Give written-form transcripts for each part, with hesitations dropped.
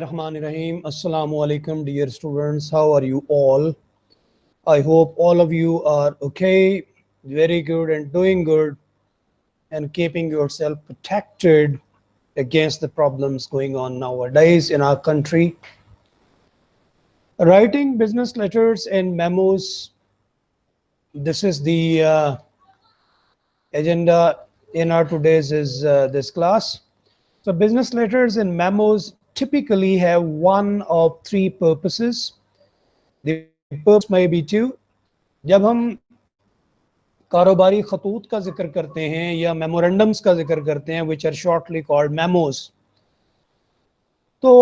Bismillahirrahmanirrahim. Assalamu alaikum, dear students. How are you all? I hope all of you are okay, very good, and doing good, and keeping yourself protected against the problems going on nowadays in our country. Writing business letters and memos. This is the agenda in our today's this class. So business letters and memos typically have one of three purposes. The purpose may be two. جب ہم کاروباری خطوط کا ذکر کرتے ہیں یا میمورنڈمز کا ذکر کرتے ہیں which are shortly called memos, تو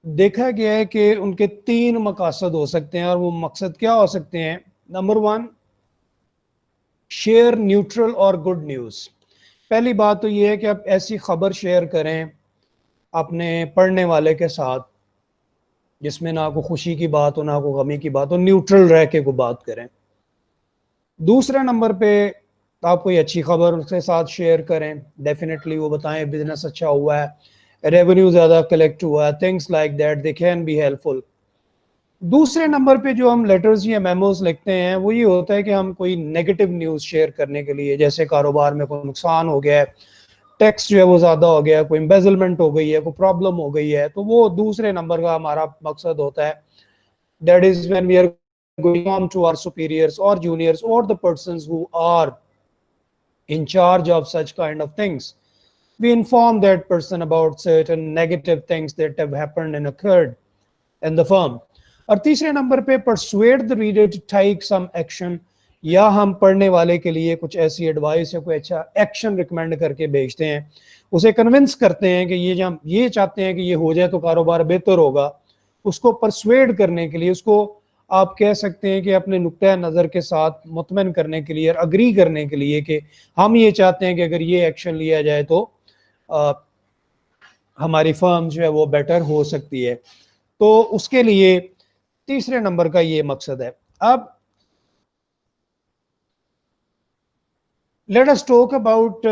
دیکھا گیا ہے کہ ان کے تین مقاصد ہو سکتے ہیں. اور وہ مقصد کیا ہو سکتے ہیں؟ نمبر 1، شیئر نیوٹرل اور گڈ نیوز. پہلی بات تو یہ ہے کہ آپ ایسی خبر شیئر کریں اپنے پڑھنے والے کے ساتھ جس میں نہ کوئی خوشی کی بات ہو نہ کوئی غمی کی بات ہو، نیوٹرل رہ کے کوئی بات کریں. دوسرے نمبر پہ آپ کوئی اچھی خبر اس کے ساتھ شیئر کریں، ڈیفینیٹلی وہ بتائیں بزنس اچھا ہوا ہے، ریونیو زیادہ کلیکٹ ہوا ہے، things like that they can be helpful. دوسرے نمبر پہ جو ہم لیٹرز یا میموز لکھتے ہیں وہ یہ ہوتا ہے کہ ہم کوئی نیگیٹو نیوز شیئر کرنے کے لیے، جیسے کاروبار میں کوئی نقصان ہو گیا ہے، ٹیکس جو ہے وہ زیادہ ہو گیا ہے، کوئی امبیزلمنٹ ہو گئی ہے، کوئی پرابلم ہو گئی ہے، تو وہ دوسرے نمبر کا ہمارا مقصد ہوتا ہے. That is when we are going on to our superiors or juniors or the persons who are in charge of such kind of things. We inform that person about certain negative things that have happened and occurred in the firm. اور تیسرے number پہ persuade the reader to take some action، یا ہم پڑھنے والے کے لیے کچھ ایسی ایڈوائس یا کوئی اچھا ایکشن ریکمینڈ کر کے بھیجتے ہیں، اسے کنونس کرتے ہیں کہ یہ جب یہ چاہتے ہیں کہ یہ ہو جائے تو کاروبار بہتر ہوگا. اس کو پرسویڈ کرنے کے لیے، اس کو آپ کہہ سکتے ہیں کہ اپنے نقطۂ نظر کے ساتھ مطمئن کرنے کے لیے اور اگری کرنے کے لیے کہ ہم یہ چاہتے ہیں کہ اگر یہ ایکشن لیا جائے تو ہماری فرم جو ہے وہ بیٹر ہو سکتی ہے. تو اس کے لیے تیسرے نمبر کا یہ مقصد ہے. اب let us talk about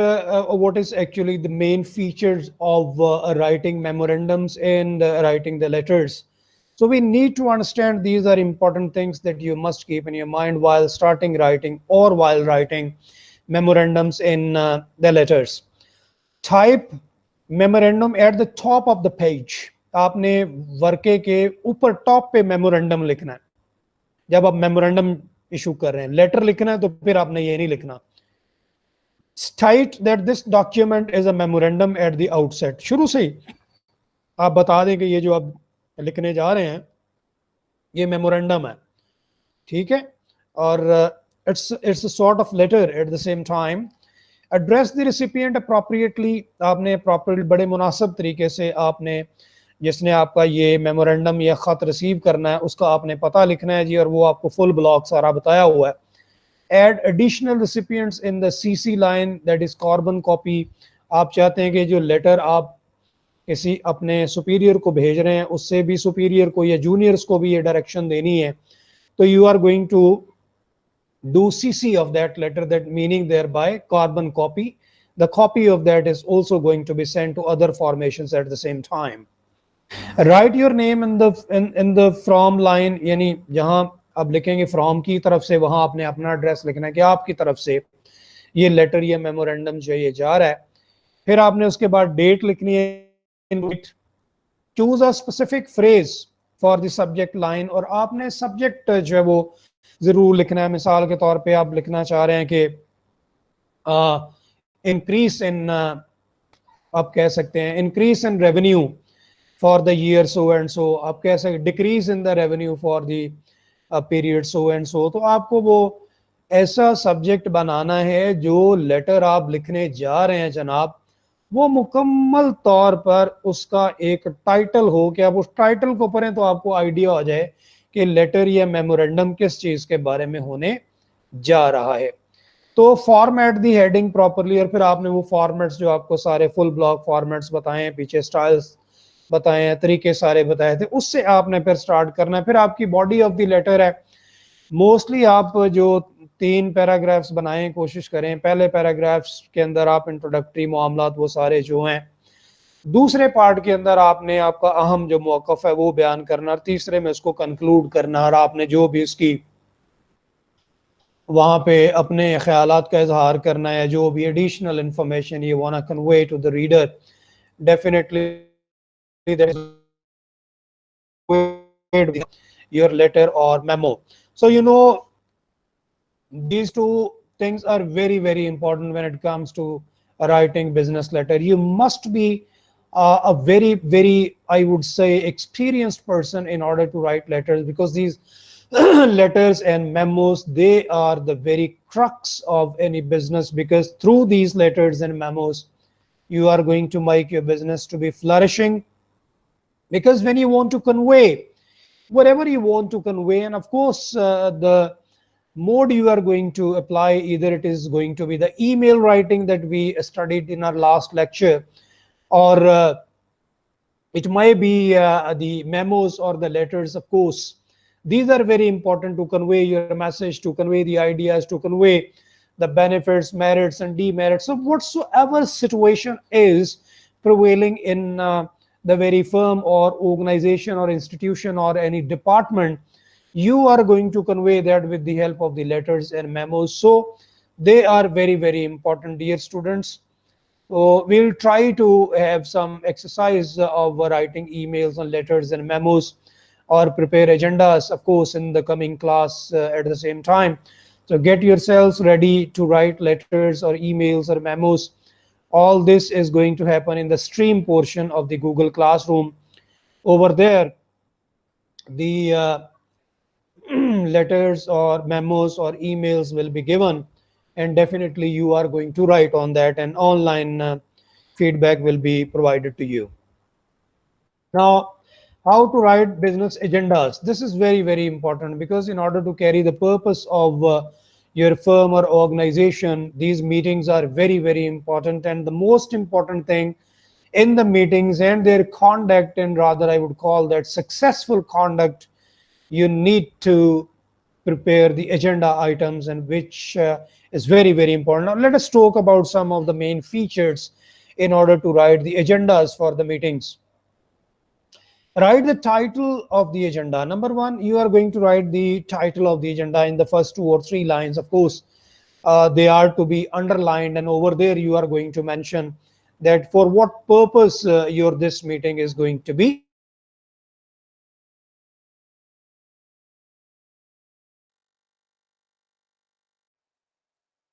what is actually the main features of writing memorandums and writing the letters. So we need to understand these are important things that you must keep in your mind while starting writing or while writing memorandums in the letters. Type memorandum at the top of the page. آپ نے ورقے کے اوپر top پہ memorandum لکھنا ہے. جب آپ memorandum issue کر رہے ہیں، لیٹر لکھنا ہے تو پھر آپ نے یہ نہیں لکھنا. State that this document is a memorandum at the outset. شروع سے ہی آپ بتا دیں کہ یہ جو آپ لکھنے جا رہے ہیں یہ میمورنڈم ہے، ٹھیک ہے. اور it's a sort of letter at the same time. Address the recipient appropriately. آپ نے بڑے مناسب طریقے سے آپ نے جس نے آپ کا یہ میمورنڈم یا خط ریسیو کرنا ہے اس کا آپ نے پتہ لکھنا ہے جی، اور وہ آپ کو فل بلاک سارا بتایا ہوا ہے. Add additional recipients in the CC line, that is carbon copy. آپ چاہتے ہیں کہ جو لیٹر آپ کسی اپنے سپیریئر کو بھیج رہے ہیں اس سے بھی سپیریئر کو یا جونیئرز کو بھی یہ ڈائریکشن دینی ہے، تو you are going to do CC of that letter, that meaning thereby carbon copy. The copy of that is also going to be sent to other formations at the same time. Write your name in the from line. یعنی جہاں اب لکھیں گے from کی طرف سے وہاں آپ نے اپنا ایڈریس لکھنا ہے کہ آپ کی طرف سے یہ لیٹر یا میمورنڈم جو یہ جا رہا ہے. پھر آپ نے اس کے بعد ڈیٹ لکھنی ہے. Choose a specific phrase for the subject line, اور آپ نے سبجیکٹ جو ہے وہ ضرور لکھنا ہے. مثال کے طور پہ آپ لکھنا چاہ رہے ہیں کہ انکریز ان، آپ کہہ سکتے ہیں increase in revenue for the year so and so. آپ کہہ سکتے decrease in the revenue for the period so and so. تو آپ کو وہ ایسا سبجیکٹ بنانا ہے جو لیٹر آپ لکھنے جا رہے ہیں جناب وہ مکمل طور پر اس کا ایک ٹائٹل ہو کہ آپ اس ٹائٹل کو پڑھیں تو آپ کو آئیڈیا ہو جائے کہ لیٹر یا میمورنڈم کس چیز کے بارے میں ہونے جا رہا ہے. تو فارمیٹ دی ہیڈنگ پراپرلی، اور پھر آپ نے وہ فارمیٹس جو آپ کو سارے فل بلاک فارمیٹس بتائے ہیں، پیچھے سٹائلز بتائے ہیں، طریقے سارے بتائے تھے، اس سے آپ نے پھر سٹارٹ کرنا ہے. پھر آپ کی باڈی آف دی لیٹر ہے. موسٹلی آپ جو 3 پیراگرافز بنائیں کوشش کریں. پہلے پیراگرافز کے اندر آپ انٹروڈکٹری معاملات وہ سارے جو ہیں دوسرے پارٹ کے اندر آپ نے آپ کا اہم جو موقف ہے وہ بیان کرنا، اور تیسرے میں اس کو کنکلوڈ کرنا، اور آپ نے جو بھی اس کی وہاں پہ اپنے خیالات کا اظہار کرنا ہے، جو بھی additional information you want convey to the reader, definitely that is your letter or memo. So these two things are very very important when it comes to writing business letter. You must be a very very, I would say, experienced person in order to write letters, because these letters and memos, they are the very crux of any business, because through these letters and memos you are going to make your business to be flourishing. Because when you want to convey whatever you want to convey, and of course the mode you are going to apply, either it is going to be the email writing that we studied in our last lecture, or it might be the memos or the letters. Of course, these are very important to convey your message, to convey the ideas, to convey the benefits, merits and demerits of whatsoever situation is prevailing in the very firm or organization or institution or any department. You are going to convey that with the help of the letters and memos. So they are very very important, dear students. So we'll try to have some exercise of writing emails and letters and memos, or prepare agendas, of course, in the coming class at the same time. So get yourselves ready to write letters or emails or memos. All this is going to happen in the stream portion of the Google Classroom. Over there, the letters or memos or emails will be given, and definitely you are going to write on that, and online feedback will be provided to you. Now, how to write business agendas? This is very very important, because in order to carry the purpose of your firm or organization, these meetings are very very important. And the most important thing in the meetings and their conduct, and rather I would call that successful conduct, you need to prepare the agenda items, and which is very very important. Now let us talk about some of the main features in order to write the agendas for the meetings. Write the title of the agenda. Number one, you are going to write the title of the agenda in the first 2 or 3 lines. Of course, they are to be underlined, and over there you are going to mention that for what purpose your this meeting is going to be.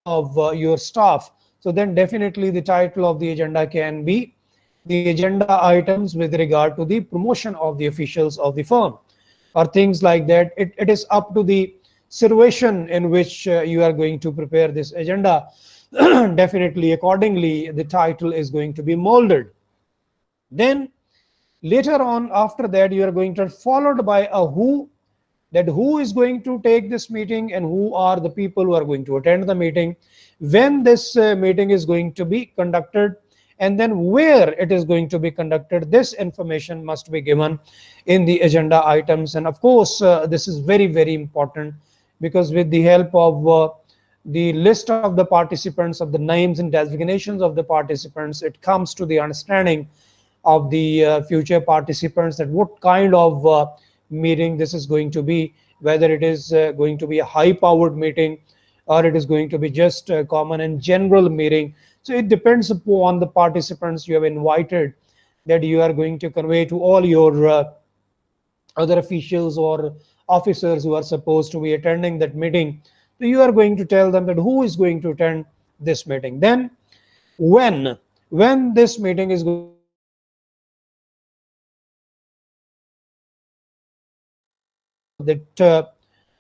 Of your staff. So then definitely the title of the agenda can be the agenda items with regard to the promotion of the officials of the firm, or things like that. It is up to the situation in which you are going to prepare this agenda. Definitely accordingly the title is going to be molded. Then later on, after that, you are going to followed by a who, that who is going to take this meeting and who are the people who are going to attend the meeting, when this meeting is going to be conducted, and then where it is going to be conducted. This information must be given in the agenda items. And of course this is very very important, because with the help of the list of the participants, of the names and designations of the participants, it comes to the understanding of the future participants, that what kind of meeting this is going to be, whether it is going to be a high powered meeting, or it is going to be just a common and general meeting. So it depends upon the participants you have invited, that you are going to convey to all your other officials or officers who are supposed to be attending that meeting. So you are going to tell them that who is going to attend this meeting. Then when this meeting is going to be conducted, that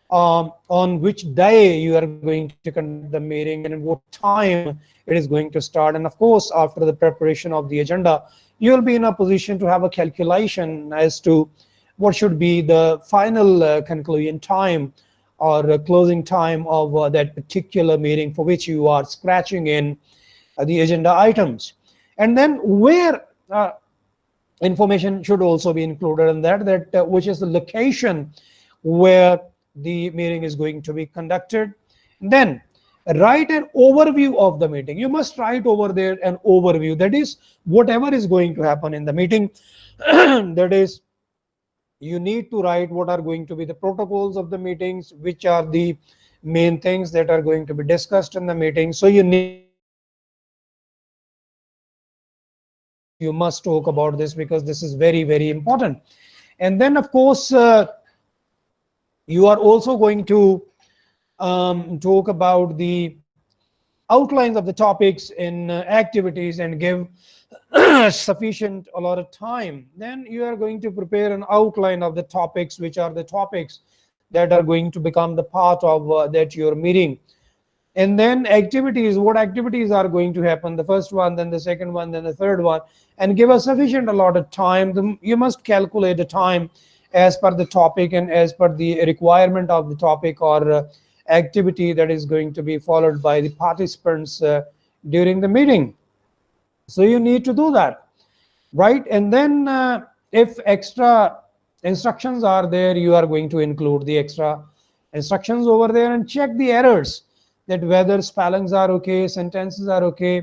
on which day you are going to conduct the meeting, and at what time it is going to start. And of course, after the preparation of the agenda, you will be in a position to have a calculation as to what should be the final conclusion time, or closing time of that particular meeting for which you are scratching in the agenda items. And then where information should also be included in that which is the location where the meeting is going to be conducted. Then Write an overview of the meeting. You must write over there an overview, that is whatever is going to happen in the meeting. That is, you need to write what are going to be the protocols of the meetings, which are the main things that are going to be discussed in the meeting. So you need to write an overview of the meeting. You must talk about this because this is very, very important. And then, of course, you are also going to talk about the outlines of the topics in activities and give sufficient a lot of time. Then you are going to prepare an outline of the topics, which are the topics that are going to become the part of that your meeting. And then activities, what activities are going to happen, the first one, then the second one, then the third one, and give a sufficient a lot of time. You must calculate the time as per the topic and as per the requirement of the topic or activity that is going to be followed by the participants during the meeting. So you need to do that, right? And then if extra instructions are there, you are going to include the extra instructions over there and check the errors, that whether spellings are okay, sentences are okay,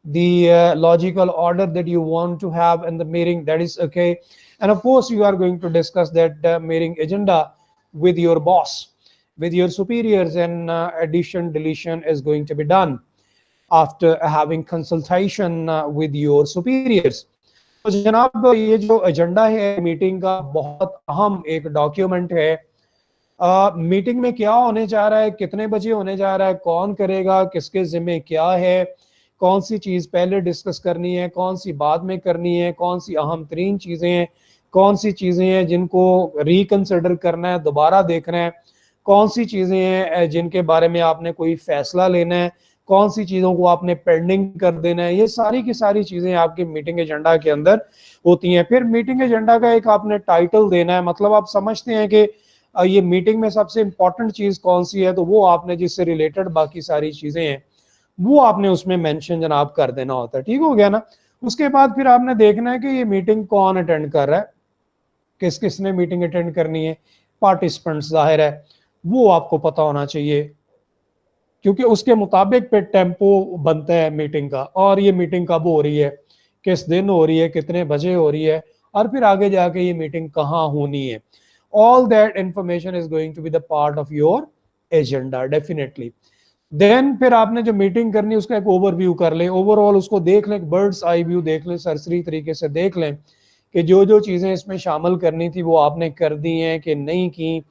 the logical order that you want to have in the meeting, that is okay. And of course you are going to discuss that meeting agenda with your boss, with your superiors, and addition deletion is going to be done after having consultation with your superiors. तो जनाब ये जो agenda है meeting का बहुत अहम एक document है. मीटिंग में क्या होने जा रहा है, कितने बजे होने जा रहा है, कौन करेगा, किसके जिम्मे क्या है, कौन सी चीज़ पहले डिस्कस करनी है, कौन सी बाद में करनी है, कौन सी अहम तरीन चीज़ें हैं, कौन सी चीज़ें हैं जिनको रिकंसिडर करना है, दोबारा देखना है, कौन सी चीज़ें हैं जिनके बारे में आपने कोई फैसला लेना है, कौन सी चीज़ों को आपने पेंडिंग कर देना है. ये सारी की सारी चीज़ें आपकी मीटिंग एजेंडा के अंदर होती हैं. फिर मीटिंग एजेंडा का एक आपने टाइटल देना है, मतलब आप समझते हैं कि ये मीटिंग में सबसे इंपॉर्टेंट चीज़ कौन सी है, तो वो आपने जिससे रिलेटेड बाकी सारी चीज़ें हैं वो आपने उसमें मेंशन जनाब कर देना होता है. ठीक हो गया ना. उसके बाद फिर आपने देखना है कि ये मीटिंग कौन अटेंड कर रहा है, किस किस ने मीटिंग अटेंड करनी है, पार्टिसिपेंट्स जाहिर है वो आपको पता होना चाहिए, क्योंकि उसके मुताबिक पे टेम्पो बनता है मीटिंग का, और ये मीटिंग कब हो रही है, किस दिन हो रही है, कितने बजे हो रही है, और फिर आगे जाके ये मीटिंग कहाँ होनी है. All that information is going to be the part of your agenda definitely. Then फिर आपने जो मीटिंग करनी है उसका एक ओवरव्यू कर लें, ओवरऑल उसको देख लें, बर्ड्स आई व्यू देख लें, सरसरी तरीके से देख लें कि जो जो चीज़ें इसमें शामिल करनी थी वो आपने कर दी हैं कि नहीं की.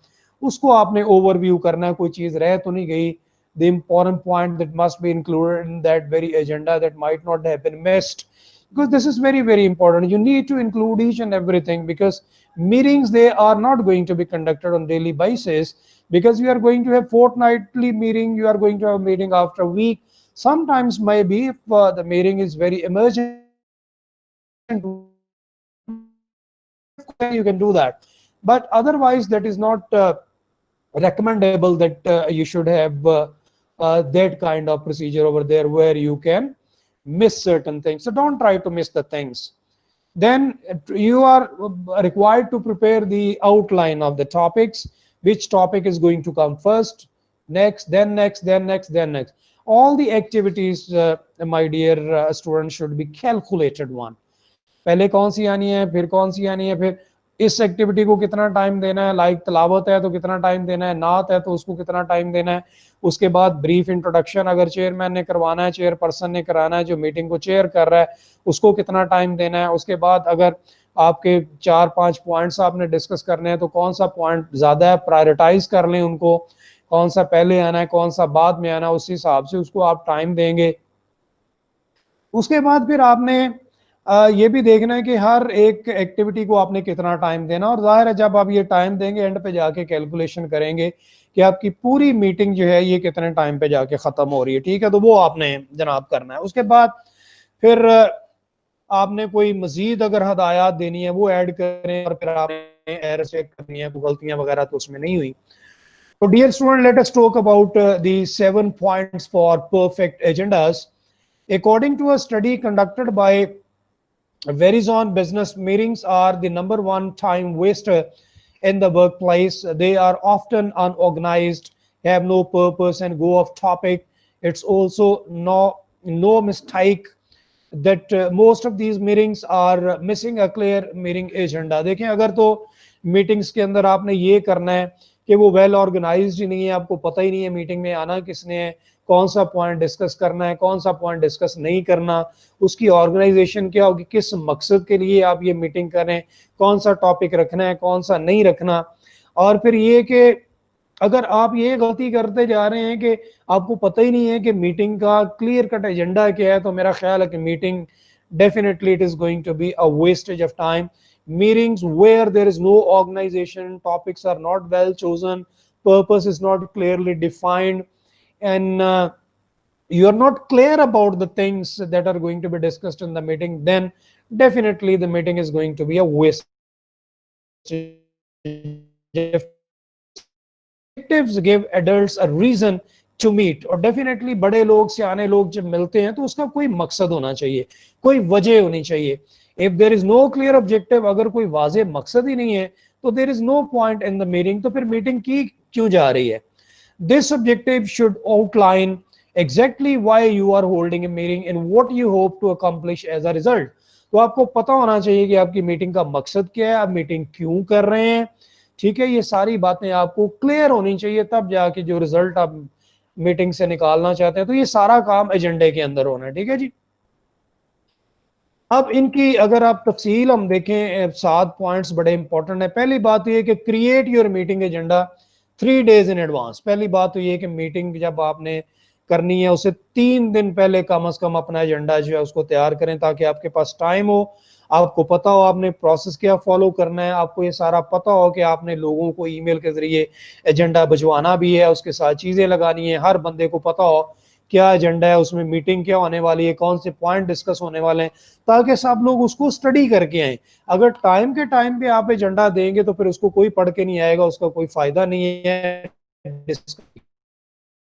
उसको आपने ओवरव्यू करना है, कोई चीज़ रह तो नहीं गई. The important point that must be included in that very agenda that might not have been missed, because this is very, very important. You need to include each and everything, because meetings, they are not going to be conducted on daily basis, because you are going to have fortnightly meeting, you are going to have a meeting after a week. Sometimes maybe if the meeting is very emergent you can do that, but otherwise that is not recommendable that you should have that kind of procedure over there where you can miss certain things. So don't try to miss the things. Then you are required to prepare the outline of the topics, which topic is going to come first, next, then next, then next, then next. All the activities, my dear students, should be calculated one. पहले कौन सी आनी है, फिर कौन सी आनी है, फिर इस एक्टिविटी को कितना टाइम देना है, लाइक तलावत है तो कितना टाइम देना है, नात है तो उसको कितना टाइम देना है. उसके बाद ब्रीफ इंट्रोडक्शन अगर चेयरमैन ने करवाना है, चेयर पर्सन ने कराना है, जो मीटिंग को चेयर कर रहा है उसको कितना टाइम देना है. उसके बाद अगर आपके 4-5 पॉइंट्स आपने डिस्कस करने हैं तो कौन सा पॉइंट ज़्यादा है, प्रायोरिटाइज कर लें उनको, कौन सा पहले आना है, कौन सा बाद में आना है, उस हिसाब से उसको आप टाइम देंगे. उसके बाद फिर आपने ये भी देखना है कि हर एक एक्टिविटी को आपने कितना टाइम देना, और जाहिर है जब आप ये टाइम देंगे एंड पे जाके कैलकुलेशन करेंगे कि आपकी पूरी मीटिंग जो है ये कितने टाइम पे जाके ख़त्म हो रही है. ठीक है, तो वो आपने जनाब करना है. उसके बाद फिर आपने कोई मजीद अगर हदायत देनी है वो ऐड करें, और फिर आपने एरर चेक करनी है, गलतियां वगैरह तो उसमें नहीं हुई. तो dear student, let us talk about the 7 points for perfect agendas. According to a study conducted by Verizon, business meetings are the number one time waster in the workplace. They are often unorganized, have no purpose, and go off topic. It's also no mistake that most of these meetings are missing a clear meeting agenda. देखें अगर तो meetings के अंदर आपने ये करना है कि वो वेल ऑर्गेनाइज्ड ही नहीं है, आपको पता ही नहीं है मीटिंग में आना किसने है, कौन सा पॉइंट डिस्कस करना है, कौन सा पॉइंट डिस्कस नहीं करना, उसकी ऑर्गेनाइजेशन क्या होगी, किस मकसद के लिए आप ये मीटिंग कर रहे हैं, कौन सा टॉपिक रखना है, कौन सा नहीं रखना. और फिर ये कि अगर आप ये गलती करते जा रहे हैं कि आपको पता ही नहीं है कि मीटिंग का क्लियर कट एजेंडा क्या है, तो मेरा ख्याल है कि meeting definitely it is going to be a wastage of time. Meetings where there is no organization, topics are not well chosen, purpose is not clearly defined, and you are not clear about the things that are going to be discussed in the meeting, then definitely the meeting is going to be a wastage of time. Objectives give adults a reason to meet. और definitely बड़े लोग सियाने लोग जब मिलते हैं तो उसका कोई मकसद होना चाहिए, कोई वजह होनी चाहिए. If there is no clear objective, अगर कोई वाजे मकसद ही नहीं है तो there is no point in the meeting, तो फिर मीटिंग की क्यों जा रही है. This objective should outline exactly why you are holding a meeting and what you hope to accomplish as a result. तो आपको पता होना चाहिए कि आपकी मीटिंग का मकसद क्या है, आप मीटिंग क्यों कर रहे हैं. ठीक है, ये सारी बातें आपको क्लियर होनी चाहिए, तब जाके जो रिजल्ट आप मीटिंग से निकालना चाहते हैं, तो ये सारा काम एजेंडे के अंदर होना है. ठीक है जी. अब इनकी अगर आप तफसील हम देखें, 7 पॉइंट्स बड़े इंपॉर्टेंट है. पहली बात तो ये कि create your meeting agenda 3 days in advance. पहली बात तो ये कि मीटिंग जब आपने करनी है उसे 3 दिन पहले कम से कम अपना एजेंडा जो है उसको तैयार करें, ताकि आपके पास टाइम हो, आपको पता हो आपने प्रोसेस क्या फॉलो करना है, आपको ये सारा पता हो कि आपने लोगों को ईमेल के जरिए एजेंडा भिजवाना भी है, उसके साथ चीजें लगानी है, हर बंदे को पता हो क्या एजेंडा है, उसमें मीटिंग क्या होने वाली है, कौन से पॉइंट डिस्कस होने वाले हैं, ताकि सब लोग उसको स्टडी करके आए. अगर टाइम के टाइम पे आप एजेंडा देंगे तो फिर उसको कोई पढ़ के नहीं आएगा, उसका कोई फायदा नहीं है.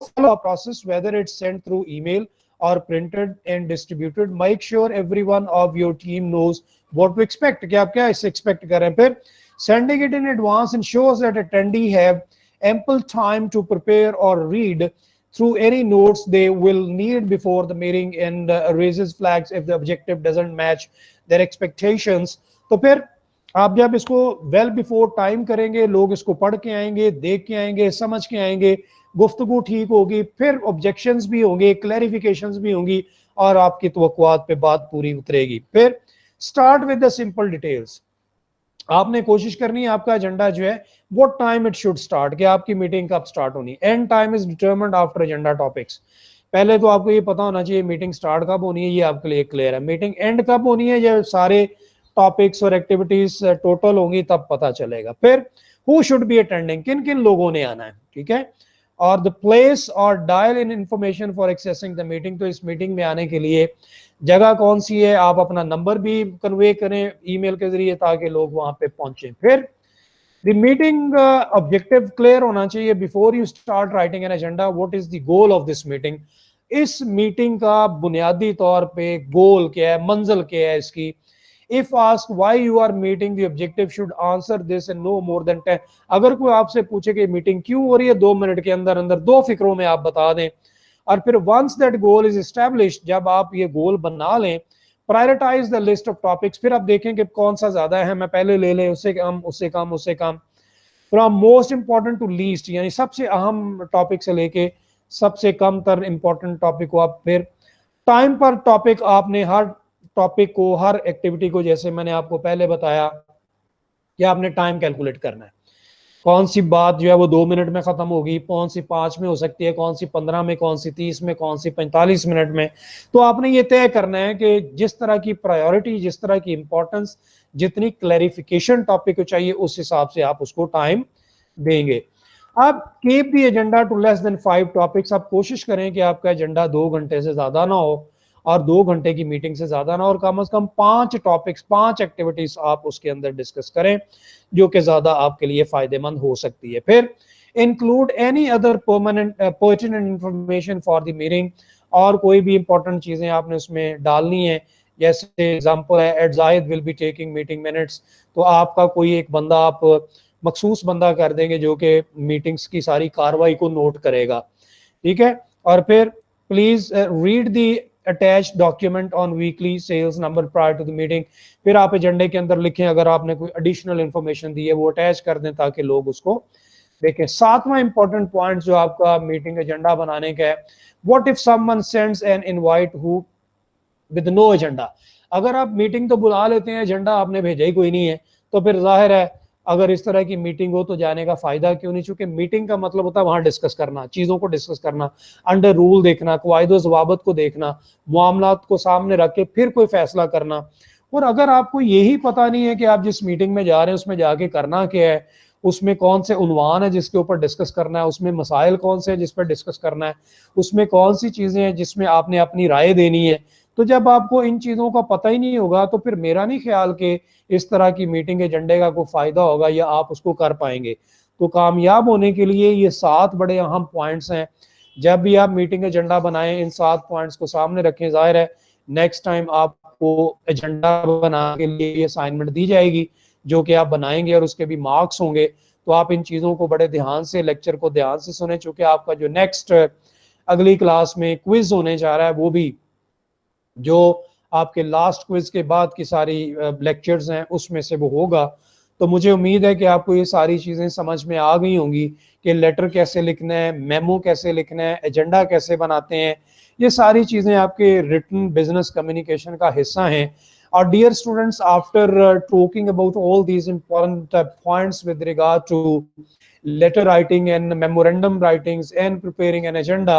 Follow a process whether it's sent through email or printed and distributed. Make sure everyone of your team knows what to expect, कि आप क्या इससे expect कर रहे हैं. फिर sending it in advance ensures that attendee have ample time to prepare or read through any notes they will need before the meeting, and raises flags if the objective doesn't match their expectations. तो फिर आप जब इसको well before time करेंगे, लोग इसको पढ़ के आएंगे, देख के आएंगे, समझ के आएंगे, गुफ्तगू ठीक होगी, फिर ऑब्जेक्शंस भी होंगे, क्लैरिफिकेशंस भी होंगी, और आपकी तवक्कुआत पे बात पूरी उतरेगी. फिर start with the simple details. आपने कोशिश करनी है आपका एजेंडा जो है what time it should start, कि आपकी मीटिंग कब स्टार्ट होनी. And time is determined after agenda topics. पहले तो आपको ये पता होना चाहिए मीटिंग स्टार्ट कब होनी है, ये आपके लिए क्लियर है. मीटिंग एंड कब होनी है, ये सारे टॉपिक्स और एक्टिविटीज टोटल होंगी तब पता चलेगा. फिर हु शुड बी अटेंडिंग, किन किन लोगों ने आना है. ठीक है. और द प्लेस और dial in information for accessing the meeting, तो इस मीटिंग में आने के लिए जगह कौन सी है, आप अपना नंबर भी कन्वे करें ईमेल के जरिए ताकि लोग वहां पे पहुंचे. फिर द मीटिंग ऑब्जेक्टिव क्लियर होना चाहिए before you start writing an agenda. What is the goal of this meeting. इस मीटिंग का बुनियादी तौर पे गोल क्या है, मंजिल क्या है इसकी. If asked why you are meeting, the objective should answer this and no more than 10. अगर कोई आपसे पूछे कि मीटिंग क्यों हो रही है, 2 मिनट के अंदर अंदर 2 फिक्रों में आप बता दें. और फिर once that goal is established, जब आप ये गोल बना लें, prioritize the list of topics. फिर आप देखें कि कौन सा ज्यादा है, मैं पहले ले लें, उससे कम, उससे कम, उससे कम. From most important to least, यानी सबसे अहम टॉपिक से लेके सबसे कम तर इंपॉर्टेंट टॉपिक को आप फिर टाइम पर टॉपिक, आपने हर टॉपिक को, हर एक्टिविटी को, जैसे मैंने आपको पहले बताया कि आपने टाइम कैलकुलेट करना है. कौन सी बात जो है वो 2 मिनट में खत्म होगी, कौन सी 5 में हो सकती है, कौन सी 15 में, कौन सी 30 में, कौन सी 45 मिनट में. तो आपने ये तय करना है कि जिस तरह की प्रायोरिटी, जिस तरह की इंपॉर्टेंस, जितनी क्लैरिफिकेशन टॉपिक को चाहिए, उस हिसाब से आप उसको टाइम देंगे. अब keep the agenda to less than 5 topics. आप कोशिश करें कि आपका एजेंडा 2 घंटे से ज्यादा ना हो और 2 घंटे की मीटिंग से ज्यादा ना, और कम से कम 5 टॉपिक्स, 5 एक्टिविटीज आप उसके अंदर डिस्कस करें जो कि ज्यादा आपके लिए फायदेमंद हो सकती है. फिर include any other pertinent information for the meeting. और कोई भी इंपॉर्टेंट चीजें आपने उसमें डालनी है, जैसे एग्जांपल है at Zahid will be taking meeting minutes, तो आपका कोई एक बंदा आप मखसूस बंदा कर देंगे जो कि मीटिंग्स की सारी कार्रवाई को नोट करेगा. ठीक है. और फिर please read the attached document on weekly sales number prior to the meeting. پھر آپ ایجنڈے کے اندر لکھیں اگر آپ نے کوئی ایڈیشنل انفارمیشن دی ہے وہ اٹیچ کر دیں تاکہ لوگ اس کو دیکھیں. ساتواں امپورٹنٹ پوائنٹ جو آپ کا میٹنگ ایجنڈا بنانے کا ہے, what if someone sends an invite who with no agenda. اگر آپ میٹنگ تو بلا لیتے ہیں, ایجنڈا آپ نے بھیجا ہی کوئی نہیں ہے, تو پھر ظاہر ہے اگر اس طرح کی میٹنگ ہو تو جانے کا فائدہ کیوں نہیں, چونکہ میٹنگ کا مطلب ہوتا ہے وہاں ڈسکس کرنا, چیزوں کو ڈسکس کرنا, انڈر رول دیکھنا, قواعد و ضوابط کو دیکھنا, معاملات کو سامنے رکھ کے پھر کوئی فیصلہ کرنا. اور اگر آپ کو یہی پتہ نہیں ہے کہ آپ جس میٹنگ میں جا رہے ہیں اس میں جا کے کرنا کیا ہے, اس میں کون سے عنوان ہے جس کے اوپر ڈسکس کرنا ہے, اس میں مسائل کون سے ہیں جس پر ڈسکس کرنا ہے, اس میں کون سی چیزیں ہیں جس میں آپ نے اپنی رائے دینی ہے, تو جب آپ کو ان چیزوں کا پتہ ہی نہیں ہوگا تو پھر میرا نہیں خیال کہ اس طرح کی میٹنگ ایجنڈے کا کوئی فائدہ ہوگا یا آپ اس کو کر پائیں گے. تو کامیاب ہونے کے لیے یہ 7 بڑے اہم پوائنٹس ہیں. جب بھی آپ میٹنگ ایجنڈا بنائیں ان 7 پوائنٹس کو سامنے رکھیں. ظاہر ہے نیکسٹ ٹائم آپ کو ایجنڈا بنا کے لیے یہ اسائنمنٹ دی جائے گی جو کہ آپ بنائیں گے اور اس کے بھی مارکس ہوں گے, تو آپ ان چیزوں کو بڑے دھیان سے, لیکچر کو دھیان سے سنیں, چونکہ آپ کا جو نیکسٹ اگلی کلاس میں کوئز ہونے جا رہا ہے وہ بھی جو آپ کے لاسٹ کوئز کے بعد کی ساری لیکچرز ہیں اس میں سے وہ ہوگا. تو مجھے امید ہے کہ آپ کو یہ ساری چیزیں سمجھ میں آ گئی ہوں گی کہ لیٹر کیسے لکھنا ہے, میمو کیسے لکھنا ہے, ایجنڈا کیسے بناتے ہیں. یہ ساری چیزیں آپ کے ریٹن بزنس کمیونیکیشن کا حصہ ہیں. اور dear students, after talking about all these important points with regard to letter writing and memorandum writings and preparing an agenda,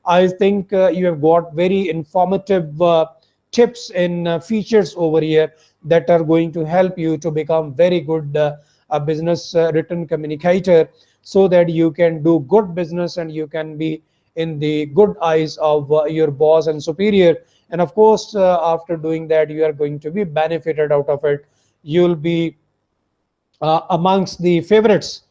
I think you have got very informative tips and features over here that are going to help you to become very good a business written communicator, so that you can do good business and you can be in the good eyes of your boss and superior. And of course, after doing that, you are going to be benefited out of it. You'll be amongst the favorites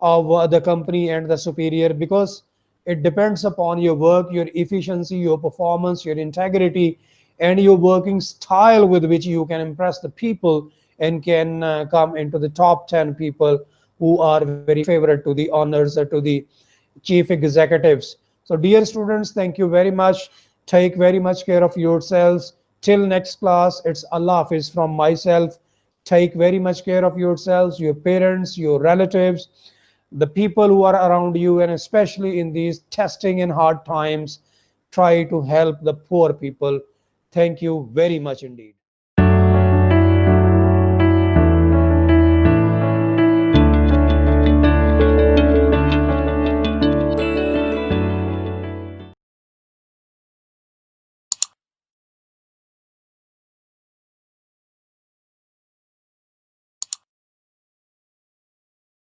of the company and the superior, because it depends upon your work, your efficiency, your performance, your integrity, and your working style with which you can impress the people and can come into the top 10 people who are very favorite to the honors or to the chief executives. So dear students, thank you very much. Take very much care of yourselves. Till next class, it's Allah Hafiz from myself. Take very much care of yourselves, your parents, your relatives, the people who are around you, and especially in these testing and hard times, try to help the poor people. Thank you very much indeed.